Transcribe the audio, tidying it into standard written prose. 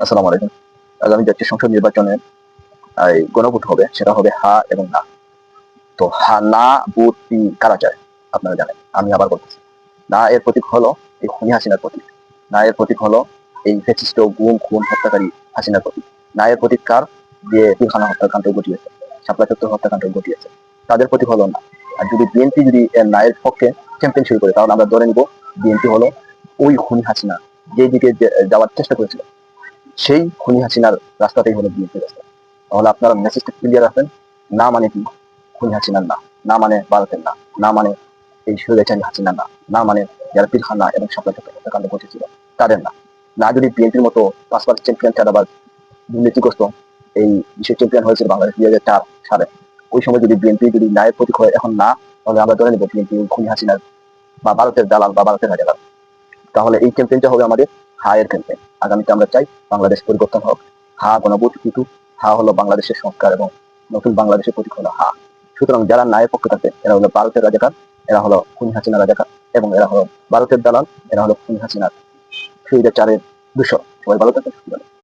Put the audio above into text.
আসসালামু আলাইকুম। আগামী জাতীয় সংসদ নির্বাচনে গণভোট হবে, সেটা হবে হা এবং না। তো হা না ভোট কারা চায় আপনারা জানেন। আমি আবার বলতেছি, না এর প্রতীক হলো এই খুনি হাসিনার প্রতীক। না এর প্রতীক হলো এই ফ্যাসিস্ট গুম খুন হত্যাকারী হাসিনার প্রতীক। না এর প্রতীক কার যে পিলখানা হত্যাকাণ্ড ঘটিয়েছে, শাপলা চত্বর হত্যাকাণ্ড ঘটিয়েছে, তাদের প্রতীক হলো না। আর যদি বিএনপি যদি এর নায়ের পক্ষে ক্যাম্পেইন শুরু করে, তাহলে আমরা ধরে নিব বিএনপি হলো ওই খুনি হাসিনা যে দিকে যাওয়ার চেষ্টা করেছিল, সেই খুনি হাসিনার রাস্তাটাই হলো বিএনপির রাস্তা। তাহলে আপনারা মেসেজটা ক্লিয়ার রাখবেন। না মানে কি খুনি হাসিনার না, না মানে ভারতের না, না মানে এই স্বৈরাচারী হাসিনার না, না মানে যারা পিলখানা এবং সাপ্লাই হত্যাকাণ্ড ঘটেছিল তাদের না। না যদি বিএনপির মতো 5বার চ্যাম্পিয়ন চাঁদাবাজ দুর্নীতিগ্রস্ত এই বিশ্বের চ্যাম্পিয়ন হয়েছিল বাংলাদেশ 2004 সালে, ওই সময় যদি বিএনপি যদি ন্যায়ের প্রতীক হয় এখন না, তাহলে আমরা ধরে নিব বিএনপি খুনি হাসিনার বা ভারতের দালাল বা ভারতের রাজাকার। তাহলে এই ক্যাম্পেইনটা হবে আমাদের হা এর ক্যাম্পেইন। আগামীতে আমরা চাই বাংলাদেশ পরিবর্তন হোক। হা গণভোট কিন্তু হা হলো বাংলাদেশের সংস্কার এবং নতুন বাংলাদেশের প্রতীক হলো হা। সুতরাং যারা ন্যায়ের পক্ষে থাকে এরা হলো ভারতের রাজাকার, এরা হলো খুনি হাসিনা রাজাকার, এবং এরা হলো ভারতের দালাল, এরা হলো খুনি হাসিনার স্বৈরাচারের দূষর। সবাই ভালো থাকবেন।